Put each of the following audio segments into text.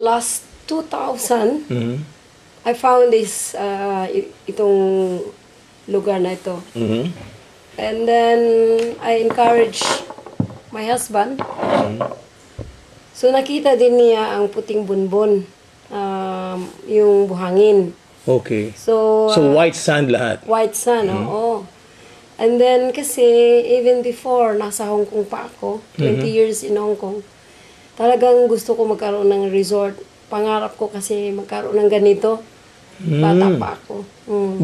Last 2000, Mhm. I found this, itong lugar na ito. Mhm. And then, I encouraged my husband. So, nakita din niya ang puting bunbun, yung buhangin. Okay. So, So white sand lahat. white sand, oo. And then, kasi, even before, nasa Hong Kong pa ako, 20 years in Hong Kong, talagang gusto ko magkaroon ng resort. Pangarap ko kasi magkaroon ng ganito. Bata pa ako.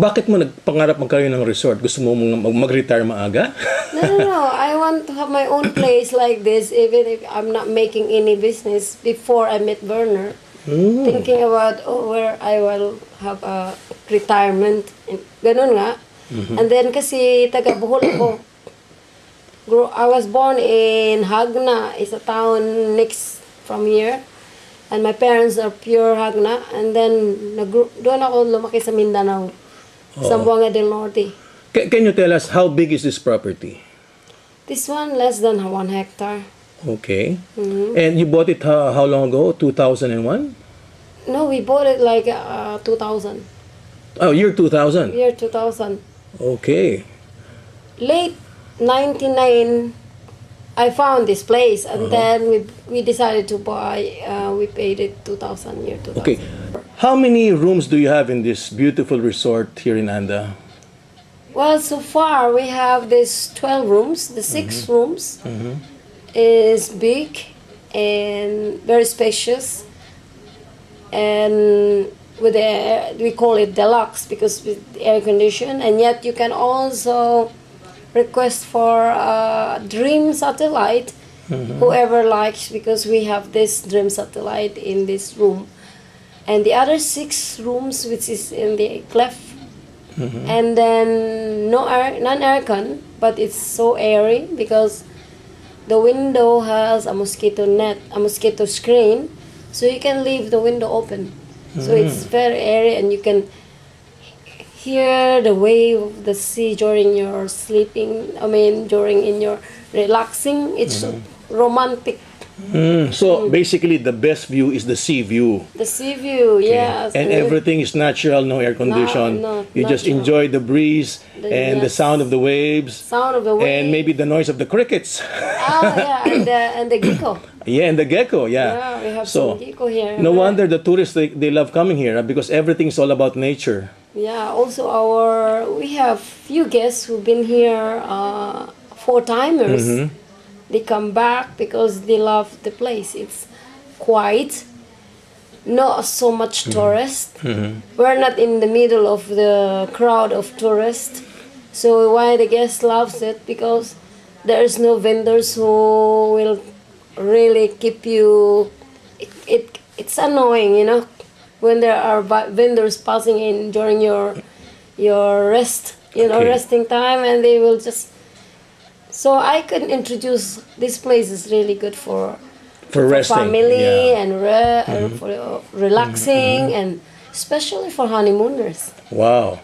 Bakit mo nagpangarap magkaroon ng resort? Gusto mo mag-retire maaga? No. I want to have my own place like this, even if I'm not making any business. Before I met Werner, thinking about where I will have a retirement. Ganun nga. And then kasi taga Bohol ako. I was born in Hagna. It's a town next from here. And my parents are pure Hagna. And then, doon ako lumaki sa Mindanao. Zamboanga del Norte. Can you tell us how big is this property? This one, less than 1 hectare. Okay. And you bought it how long ago? 2001? No, we bought it like 2000. Oh, year 2000. Year 2000. Okay. Late 99, I found this place. And then we decided to buy. We paid it 2000, year 2000. Okay. How many rooms do you have in this beautiful resort here in Anda? Well, so far we have this 12 rooms. The 6 rooms is big and very spacious, and with we call it deluxe because with air condition. And yet you can also request for a dream satellite, whoever likes, because we have this dream satellite in this room, and the other 6 rooms which is in the cleft. And then non-aircon, but it's so airy because the window has a mosquito net, a mosquito screen, so you can leave the window open. So it's very airy, and you can hear the wave of the sea during your sleeping. During in your relaxing. It's romantic. So basically, the best view is the sea view. The sea view, yes. And everything is natural, no air condition. You just natural. enjoy the breeze and the sound of the waves. Sound of the waves. And maybe the noise of the crickets. And the gecko. Yeah, and the gecko, Yeah, we have some gecko here. No wonder the tourists, they love coming here because everything's all about nature. Yeah, also we have few guests who've been here 4-timers. They come back because they love the place. It's quiet, not so much tourists. We're not in the middle of the crowd of tourists. So why the guest loves it? Because there's no vendors who will really keep you. It's annoying, when there are vendors passing in during your rest, resting time, and they will just. So I could introduce this place is really good for resting, family and for relaxing, and especially for honeymooners. Wow,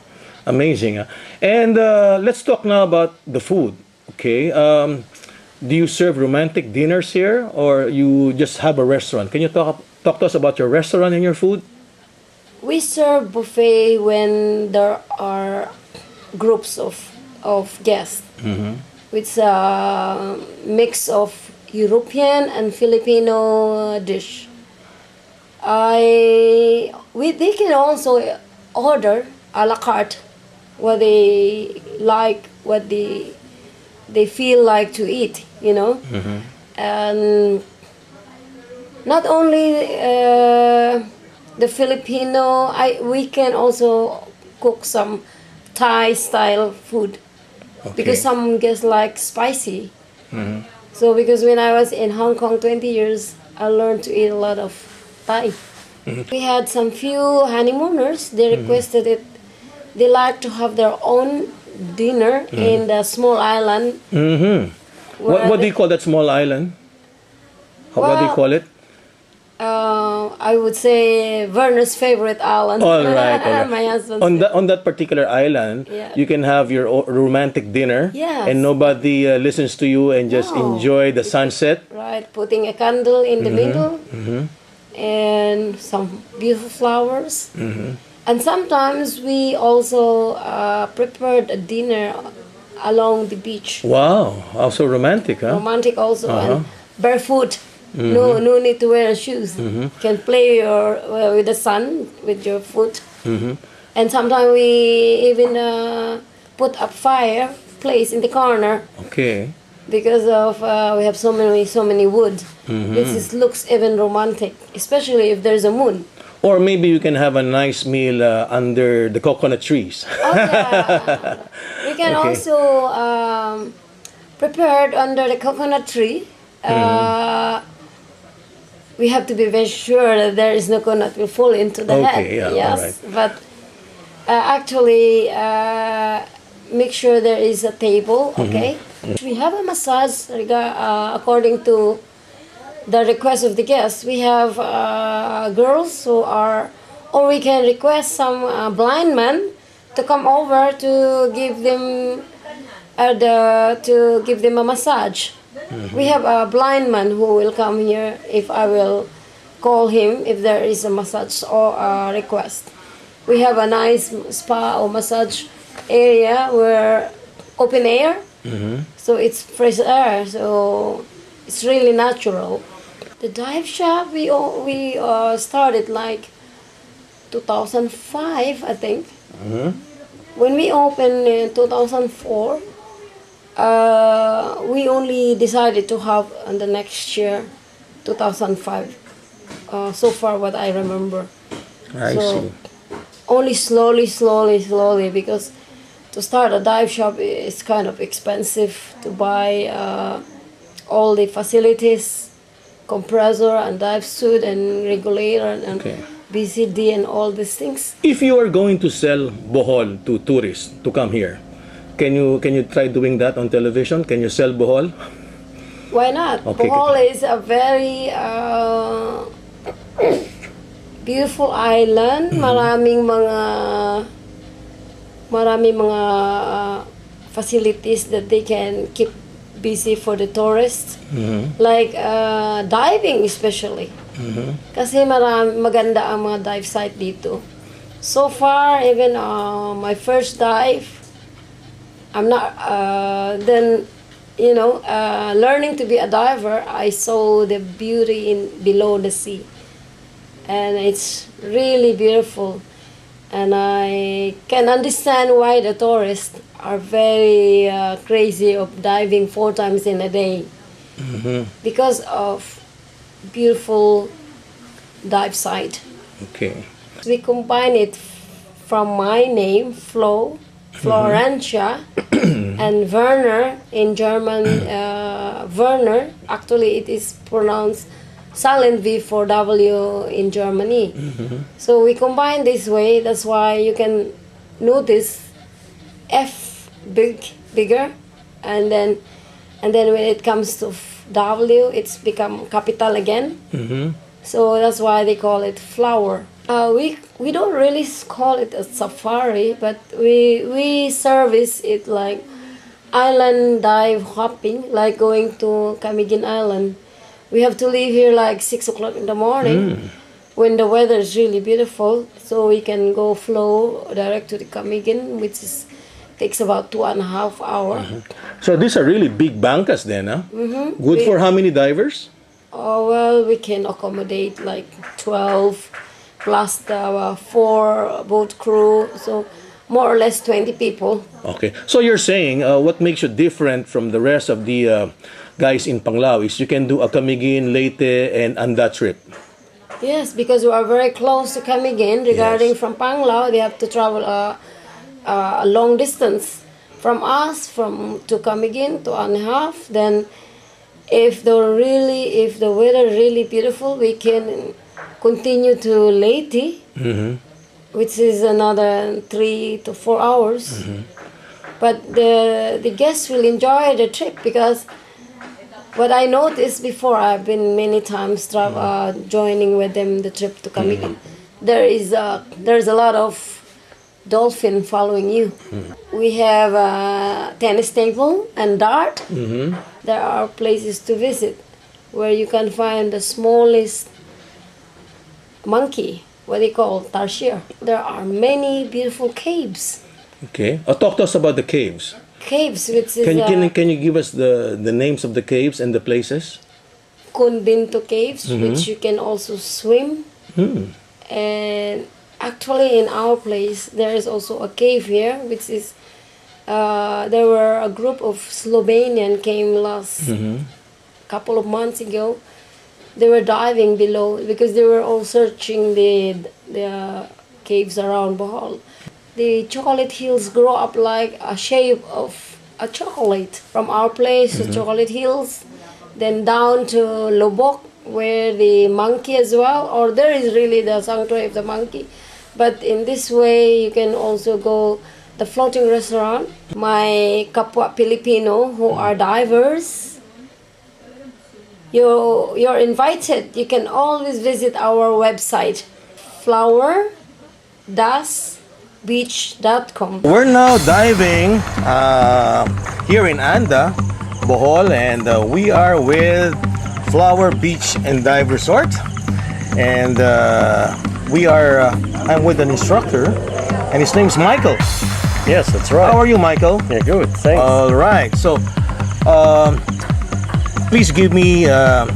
amazing. And let's talk now about the food. Okay, do you serve romantic dinners here, or you just have a restaurant? Can you talk to us about your restaurant and your food? We serve buffet when there are groups of guests. It's a mix of European and Filipino dish. They can also order a la carte what they like, what they feel like to eat, And not only the Filipino, we can also cook some Thai style food. Okay. Because some guests like spicy. So because when I was in Hong Kong 20 years, I learned to eat a lot of Thai. We had some few honeymooners. They requested it. They like to have their own dinner in the small island. What do you call that small island? What do you call it? I would say Werner's favorite island. All right. My husband's on that particular island, you can have your romantic dinner, and nobody listens to you and just enjoy the sunset. Right, putting a candle in the middle. and some beautiful flowers. And sometimes we also prepared a dinner along the beach. Wow, also romantic, huh? Romantic also, and barefoot. No need to wear shoes. Can play with the sun with your foot. And sometimes we even put a fireplace in the corner. Okay. Because of we have so many wood. Looks even romantic, especially if there's a moon. Or maybe you can have a nice meal under the coconut trees. Oh yeah, we can also prepare it under the coconut tree. We have to be very sure that there is no coconut will fall into the head. Yeah, yes, all right. but actually make sure there is a table. Okay, we have a massage according to the request of the guests. We have girls who are, or we can request some blind men to come over to give them a massage. We have a blind man who will come here if I will call him if there is a massage or a request. We have a nice spa or massage area where open air, so it's fresh air, so it's really natural. The dive shop we started like 2005, I think. When we opened in 2004, we only decided to have on the next year, 2005. So far, what I remember. I see. Only slowly, because to start a dive shop is kind of expensive to buy all the facilities, compressor and dive suit and regulator and BCD and all these things. If you are going to sell bohol to tourists to come here, can you try doing that on television? Can you sell bohol? Why not? Okay. Bohol is a very beautiful island. Maraming mga facilities that they can keep busy for the tourists. Like diving especially. Kasi maganda ang mga dive site dito. So far, even my first dive, I'm not, learning to be a diver, I saw the beauty below the sea. And it's really beautiful. And I can understand why the tourists are very crazy of diving 4 times in a day. Because of beautiful dive site. Okay. We combine it from my name, Florentia, and Werner in German. Werner, actually it is pronounced silent V for W in Germany. So we combine this way. That's why you can notice F bigger, and then when it comes to W, it's become capital again. So that's why they call it flower. We don't really call it a safari, but we service it like island dive hopping, like going to Camiguin Island. We have to leave here like 6 o'clock in the morning when the weather is really beautiful, so we can go flow direct to the Camiguin, which takes about 2.5 hours. So these are really big bancas then, huh? Good for how many divers? Oh, well, we can accommodate like 12 plus the 4 boat crew, so more or less 20 people. Okay. So you're saying what makes you different from the rest of the guys in Panglao is you can do a Camiguin, Leyte, and Anda trip. Yes, because we are very close to Camiguin. Regarding from Panglao, they have to travel a long distance from us to Camiguin, 2.5. Then if the weather really beautiful, we can continue to Leyte, which is another 3 to 4 hours. But the guests will enjoy the trip, because what I noticed before, I've been many times joining with them the trip to Camiguin. There's a lot of dolphin following you. We have a tennis table and dart. There are places to visit where you can find the smallest monkey, what they call tarsier. There are many beautiful caves. Okay. Talk to us about the caves. Caves, which is Can you give us the names of the caves and the places? Kundinto caves, which you can also swim. And actually in our place there is also a cave here, which is there were a group of Slovenian came last couple of months ago. They were diving below because they were all searching the caves around Bohol. The chocolate hills grow up like a shape of a chocolate from our place to Chocolate Hills, then down to Lobok, where the monkey as well, or there is really the sanctuary of the monkey. But in this way, you can also go the floating restaurant. My kapwa Filipino who are divers, you're invited. You can always visit our website, flower-beach.com. We're now diving here in Anda, Bohol, and we are with Flower Beach and Dive Resort, and I'm with an instructor, and his name's Michael. Yes, that's right. How are you, Michael? Yeah, good. Thanks. All right. So, please give me a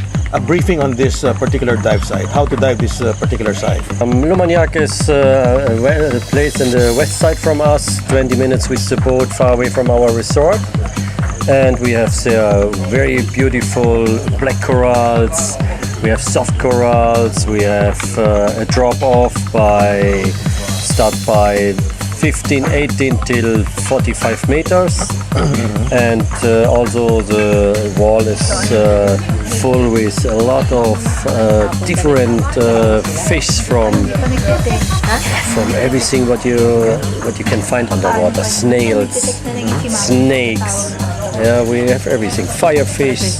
briefing on this particular dive site. How to dive this particular site? Lumaniak is a place in the west side from us, 20 minutes with the boat far away from our resort. And we have very beautiful black corals, we have soft corals, we have a drop-off start by 15, 18 till 45 meters. And also the wall is full with a lot of different fish from everything what you can find underwater. Snails, snakes. Yeah, we have everything. Firefish,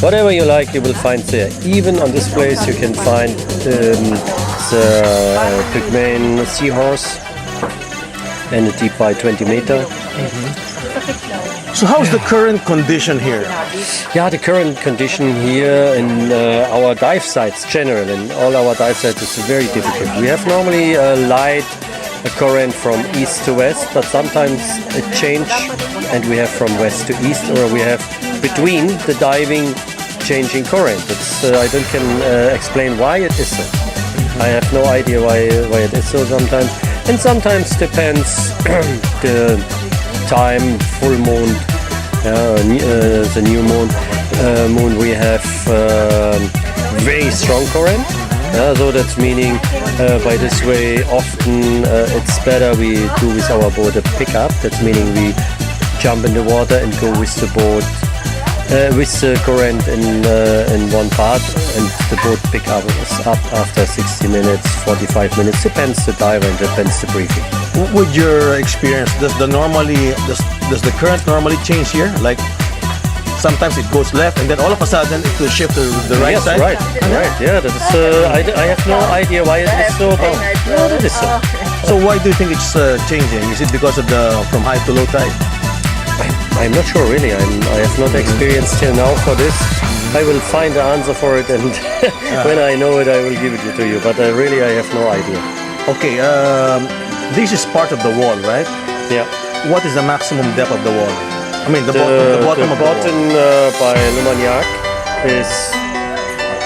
whatever you like, you will find there. Even on this place, you can find the pygmy seahorse and a deep by 20 meter. So how's the current condition here? Yeah, the current condition here in our dive sites, generally, in all our dive sites, is very difficult. We have normally a light current from east to west, but sometimes it changes and we have from west to east, or we have between the diving changing current. I don't can explain why it is so. I have no idea why it is so sometimes. And sometimes depends the time, full moon, the new moon we have very strong current. So that's meaning by this way often it's better we do with our boat a pickup. That's meaning we jump in the water and go with the boat with the current in one part, and the boat pick up after 60 minutes, 45 minutes, depends the diver and depends the briefing. With your experience, does the current normally change here? Like sometimes it goes left and then all of a sudden it will shift to the right side? Right. Yeah, that's, I have no idea why it is so, but it is so. So why do you think it's changing? Is it because of from high to low tide? I'm not sure really. I have not experienced till now for this. I will find the answer for it, and when I know it, I will give it to you. But really, I have no idea. Okay, this is part of the wall, right? Yeah. What is the maximum depth of the wall? I mean, the bottom of the wall. By Lumaniak is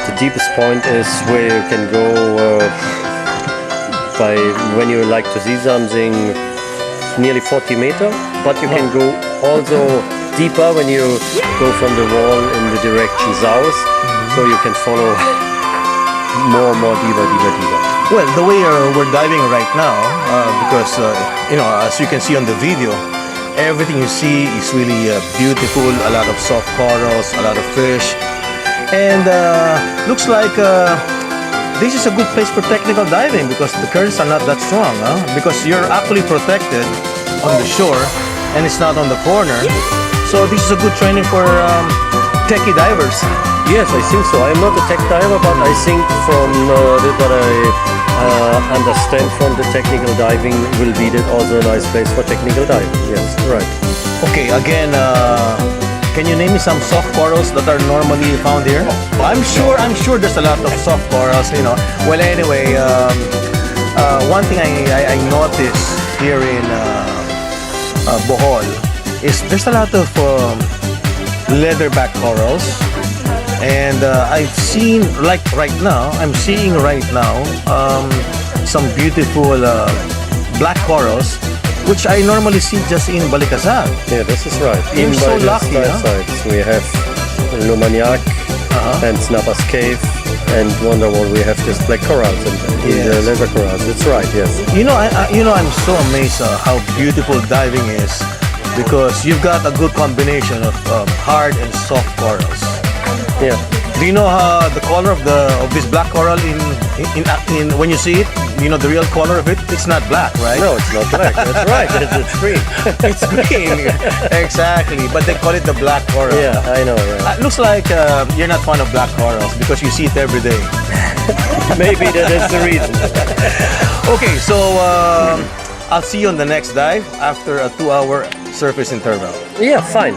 the deepest point is where you can go by when you like to see something nearly 40 meters, but you can go also deeper when you go from the wall in the direction south, so you can follow more deeper. Well, the way we're diving right now, because as you can see on the video, everything you see is really beautiful. A lot of soft corals, a lot of fish, and looks like this is a good place for technical diving because the currents are not that strong, because you're actually protected on the shore and it's not on the corner. So this is a good training for techie divers. Yes, I think so. I'm not a tech diver, but I think from what I understand from the technical diving will be that also a nice place for technical diving. Yes, right. Okay, again, Can you name me some soft corals that are normally found here? I'm sure there's a lot of soft corals, you know. Well, anyway, one thing I noticed here in Bohol is there's a lot of leatherback corals, and I've seen, like right now, I'm seeing right now some beautiful black corals, which I normally see just in Balikasag. Yeah, this is right. You're so lucky, huh? Sides. We have Lumaniac and Snapper's Cave, and Wonderwall. We have this black corals and the leather corals. It's right, yes. You know, I'm so amazed how beautiful diving is, because you've got a good combination of hard and soft corals. Yeah. Do you know the color of this black coral in when you see it? You know the real color of it? It's not black, right? No, it's not black. That's right. It's green. It's green. Exactly. But they call it the black coral. Yeah, I know. Yeah. Looks like you're not fond of black corals because you see it every day. Maybe that is the reason. Okay, so I'll see you on the next dive after a 2-hour surface interval. Yeah, fine.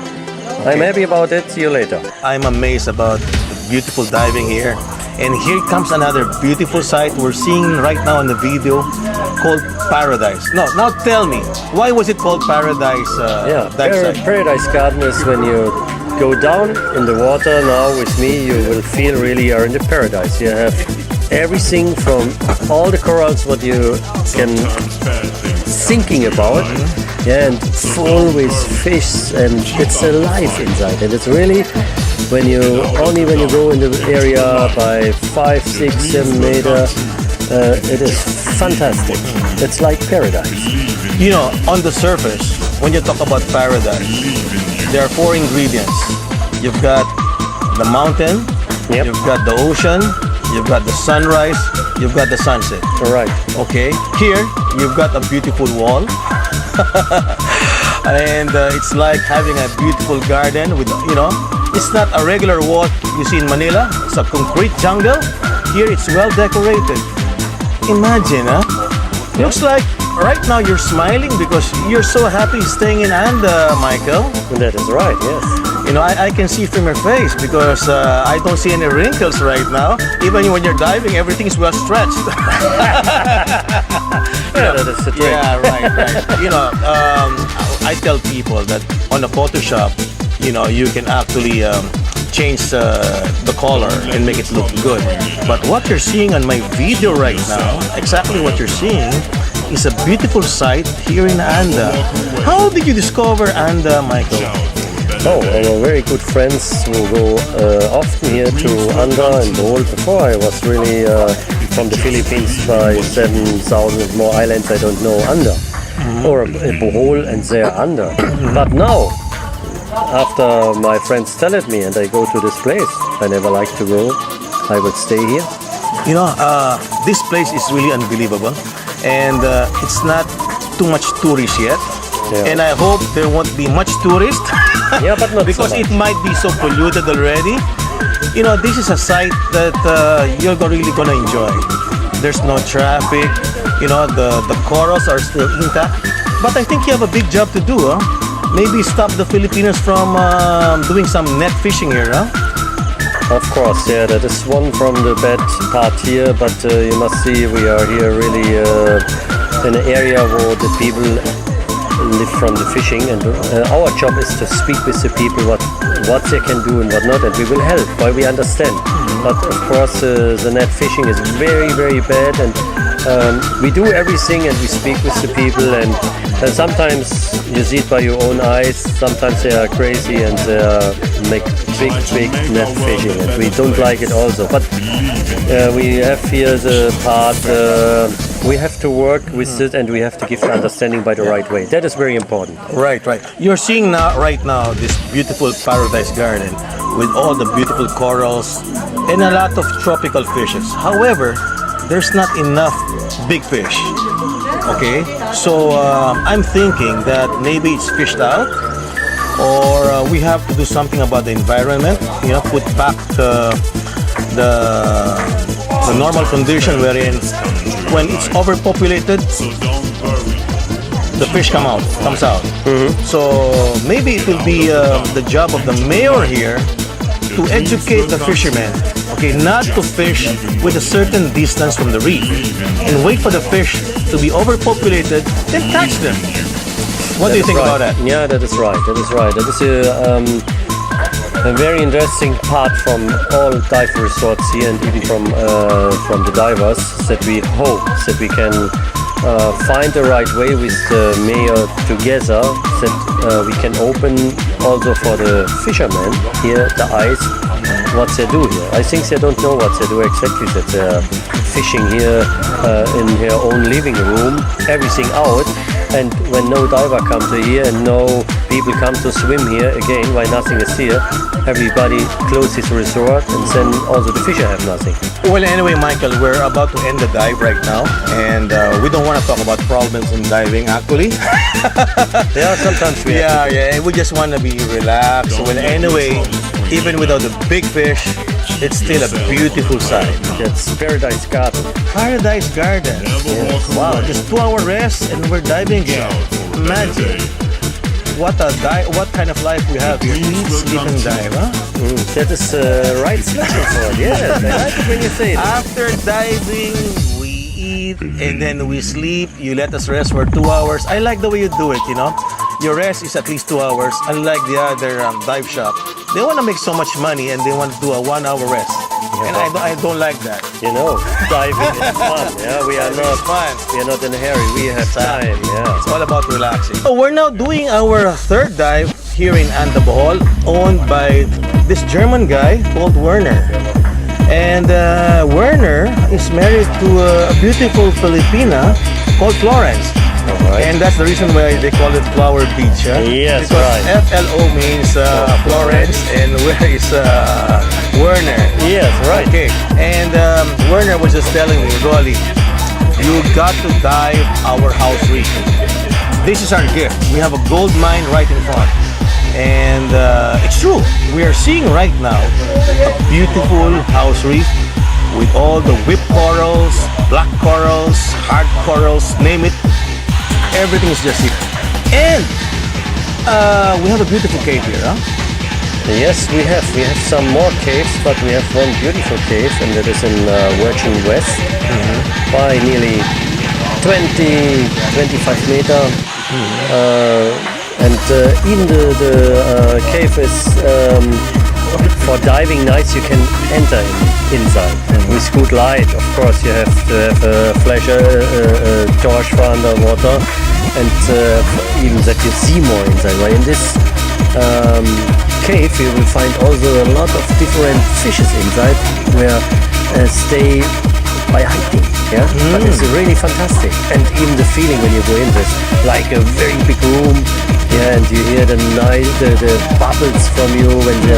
I'm happy about it. See you later. I'm amazed about the beautiful diving here. And here comes another beautiful sight we're seeing right now in the video called Paradise. No, now tell me, why was it called Paradise dive site? Paradise Garden is when you go down in the water. Now with me, you will feel really you're in the paradise. You have everything from all the corals what you can thinking about. Yeah, and full with fish, and it's alive inside, and it's really when you go in the area by 5, 6, 7 meters, it is fantastic. It's like paradise. You know, on the surface, when you talk about paradise, there are 4 ingredients. You've got the mountain, you've got the ocean, you've got the sunrise, you've got the sunset. All right. Okay. Here, you've got a beautiful wall. And it's like having a beautiful garden with, you know, it's not a regular wall you see in Manila. It's a concrete jungle. Here it's well decorated. Imagine, huh? Looks like right now you're smiling because you're so happy staying in Anda, Michael. That is right, yes. You know, I can see from your face because I don't see any wrinkles right now. Even when you're diving, everything is well stretched. Yeah, that is the trick. Yeah, right. You know, I tell people that on a Photoshop, you know, you can actually change the color and make it look good. But what you're seeing on my video right now, exactly what you're seeing, is a beautiful sight here in Anda. How did you discover Anda, Michael? Oh, our very good friends who go often here to Anda and Bohol. Before I was really from the Philippines by 7,000 more islands. I don't know Anda or Bohol and there Anda. But now, after my friends tell it me and I go to this place, I never like to go. I will stay here. You know, this place is really unbelievable, and it's not too much tourists yet. Yeah. And I hope there won't be much tourists. Yeah, but not because so much. it might be so polluted already. You know, this is a site that you're really gonna enjoy. There's no traffic. You know, the corals are still intact. But I think you have a big job to do, huh? Maybe stop the Filipinos from doing some net fishing here, huh? Of course, yeah, that is one from the bad part here. But you must see, we are here really in an area where the people live from the fishing, and our job is to speak with the people what they can do and what not, and we will help while we understand. But of course the net fishing is very, very bad, and we do everything and we speak with the people, and sometimes you see it by your own eyes. Sometimes they are crazy and they make big net fishing, and we don't like it also. But we have here the part we have to work with it, and we have to give the understanding by the right way. That is very important. Right. You're seeing right now this beautiful paradise garden with all the beautiful corals and a lot of tropical fishes. However, there's not enough big fish. Okay, so I'm thinking that maybe it's fished out, or we have to do something about the environment. You know, put back the normal condition wherein when it's overpopulated, the fish comes out. So maybe it will be the job of the mayor here to educate the fishermen, okay, not to fish with a certain distance from the reef and wait for the fish to be overpopulated, then catch them. What do you think about that? Yeah, that is right. That is right. That is a very interesting part from all dive resorts here, and even from the divers, that we hope that we can find the right way with the mayor together, that we can open also for the fishermen here the eyes what they do here. I think they don't know what they do exactly, that they're fishing here in their own living room, everything out, and when no diver comes to here and no people come to swim here again, why nothing is here, everybody closes the resort, and then also the fisher have nothing. Well, anyway, Michael, we're about to end the dive right now, and we don't want to talk about problems in diving, actually. Yeah, sometimes we have to. Yeah, we just want to be relaxed. Well, anyway, even without the big fish, it's still a beautiful sight. It's Paradise Garden. Paradise Garden. Yes. Wow, just 2-hour rest and we're diving again. Imagine. What kind of life we have here. Eat, sleep, and dive, huh? That is the right sleeping for it. Yes, I like it when you say it. After diving, we eat and then we sleep. You let us rest for 2 hours. I like the way you do it, you know. Your rest is at least 2 hours, unlike the other dive shop. They want to make so much money and they want to do a 1 hour rest. Yeah. And I don't like that. You know, diving is fun. Yeah, we are not in a hurry. We have time. Yeah, it's all about relaxing. So we're now doing our third dive here in Bohol, owned by this German guy called Werner. And Werner is married to a beautiful Filipina called Florence. Right. And that's the reason why they call it Flower Beach. Huh? Yes, because right. FLO means Florence, and where is Werner? Yes, right. Okay. And Werner was just telling me, Rolly, you got to dive our house reef. This is our gift. We have a gold mine right in front. And it's true. We are seeing right now a beautiful house reef with all the whip corals, black corals, hard corals, name it. Everything is just here. And we have a beautiful cave here, huh? Yes, we have. We have some more caves, but we have one beautiful cave, and that is in Virgin West, by nearly 25 meter. And even the cave is for diving nights. You can enter inside with good light. Of course, you have to have a flash, torch for underwater, and even that you see more inside. Right? In this cave, you will find also a lot of different fishes inside, where stay by hiking. Yeah, but it's really fantastic, and even the feeling when you go in this, like a very big room. Yeah, and you hear the bubbles from you when they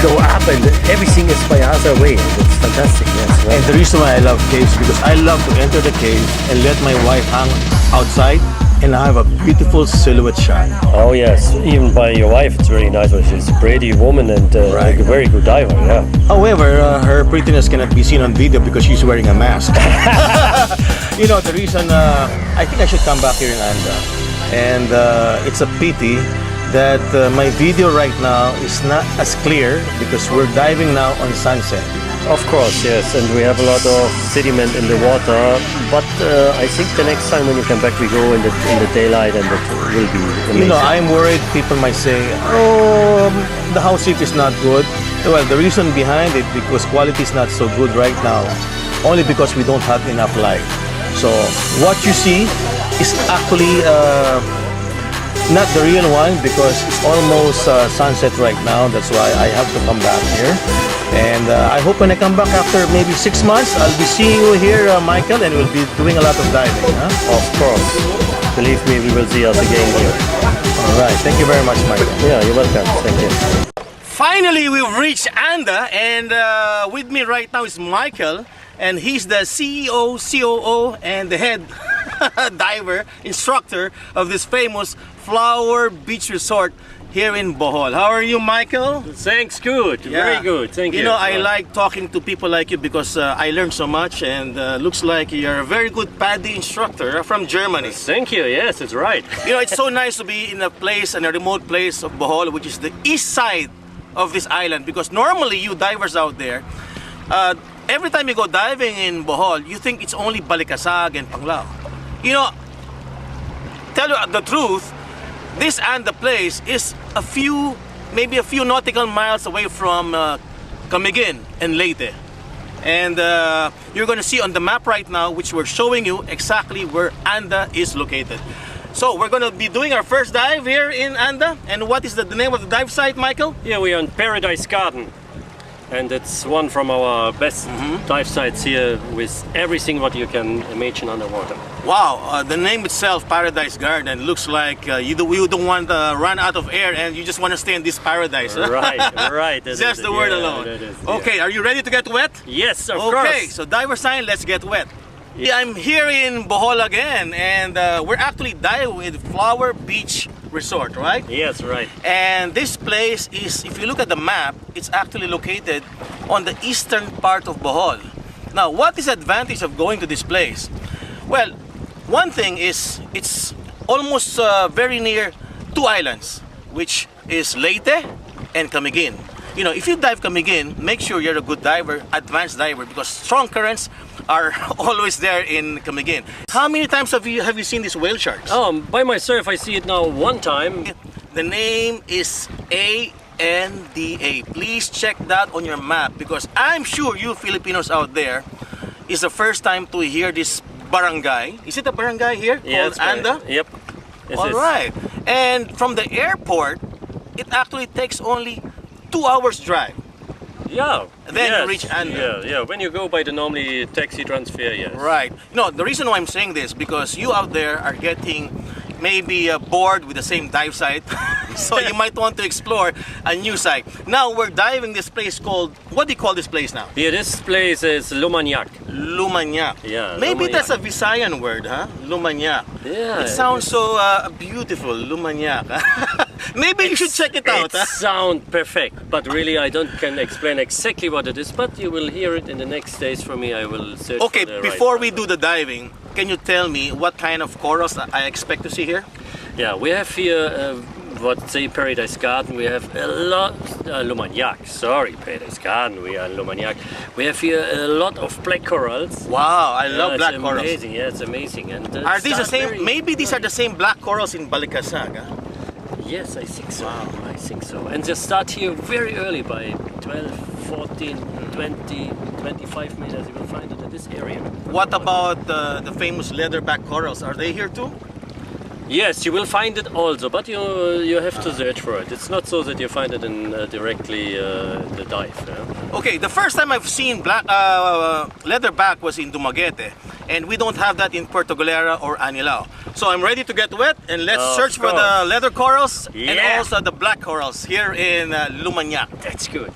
go up, and everything is by other way. It's fantastic. Yes, right. And the reason why I love caves, because I love to enter the cave and let my wife hang outside, and I have a beautiful silhouette shot. Oh yes, even by your wife, it's very nice. She's a pretty woman and a very good diver. Yeah. However, her prettiness cannot be seen on video because she's wearing a mask. You know the reason. I think I should come back here in Anda. And it's a pity that my video right now is not as clear because we're diving now on sunset. Of course, yes, and we have a lot of sediment in the water, but I think the next time when you come back we go in the daylight, and it will be amazing. You know, I'm worried people might say, oh, the house reef is not good. Well, the reason behind it, because quality is not so good right now, only because we don't have enough light. So what you see is actually not the real one, because it's almost sunset right now. That's why I have to come back here. And I hope when I come back after maybe 6 months, I'll be seeing you here, Michael, and we'll be doing a lot of diving. Huh? Of course. Believe me, we will see us again here. All right. Thank you very much, Michael. Yeah, you're welcome. Thank you. Finally, we've reached Anda, and with me right now is Michael, and he's the CEO, COO, and the head diver, instructor of this famous Flower Beach Resort here in Bohol. How are you, Michael? Thanks, good. Yeah. Very good. Thank you. You know, I like talking to people like you because I learned so much, and looks like you're a very good PADI instructor from Germany. Thank you. Yes, it's right. You know, it's so nice to be in a place, in a remote place of Bohol, which is the east side of this island, because normally you divers out there, every time you go diving in Bohol, you think it's only Balikasag and Panglao. You know, tell you the truth, this and the place is maybe a few nautical miles away from Camiguin and Leyte. And you're going to see on the map right now, which we're showing you exactly where Anda is located. So we're going to be doing our first dive here in Anda. And what is the name of the dive site, Michael? Yeah, we are in Paradise Garden. And it's one from our best dive sites here, with everything what you can imagine underwater. Wow, the name itself, Paradise Garden, looks like you don't want to run out of air and you just want to stay in this paradise. Right, right. Just the word alone. Okay, are you ready to get wet? Yes, of course. Okay, so diver sign, let's get wet. Yeah, I'm here in Bohol again, and we're actually diving with Flower Beach Resort, right? Yes, right. And this place is, if you look at the map, it's actually located on the eastern part of Bohol. Now, what is the advantage of going to this place? Well, one thing is it's almost very near two islands, which is Leyte and Camiguin. You know, if you dive Camiguin, make sure you're a good diver, advanced diver, because strong currents are always there in Camiguin. How many times have you seen these whale sharks? By myself, I see it now one time. The name is ANDA. Please check that on your map, because I'm sure you Filipinos out there is the first time to hear this barangay. Is it a barangay here Yes, called Anda? Yep. All right. And from the airport, it actually takes only 2 hours drive. Yeah. Then yes. you reach Anda. Yeah. When you go by the normally taxi transfer, yes. Right. No, the reason why I'm saying this, because you out there are getting maybe bored with the same dive site. So you might want to explore a new site. Now we're diving this place called, what do you call this place now? Yeah, this place is Lumanyak. Lumanyak. Yeah. Maybe Lumanyak. that's a Visayan word, huh? Lumanyak. Yeah. It sounds so beautiful, Lumanyak. Maybe you should check it out. It sounds perfect, but really I can explain exactly what it is, but you will hear it in the next days from me. I will search Okay, for the before right we do the diving, can you tell me what kind of corals I expect to see here? Yeah, we have here what say Paradise Garden. We have a lot Lumanyak. Sorry, Paradise Garden. We are in Lumanyak. We have here a lot of black corals. Wow, I love black it's corals. amazing. Yeah, it's amazing. And Are these the same? Maybe these are the same black corals in Balikasag. Huh? Yes, I think so. Wow. I think so. And they start here very early, by 12, 14, 20, 25 meters. You will find it in this area. What about the famous leatherback corals? Are they here too? Yes, you will find it also, but you have to search for it. It's not so that you find it in directly the dive. Yeah? Okay, the first time I've seen black leatherback was in Dumaguete, and we don't have that in Puerto Galera or Anilao. So I'm ready to get wet, and let's search for the leather corals and Yeah. also the black corals here in Lumanyak. That's good.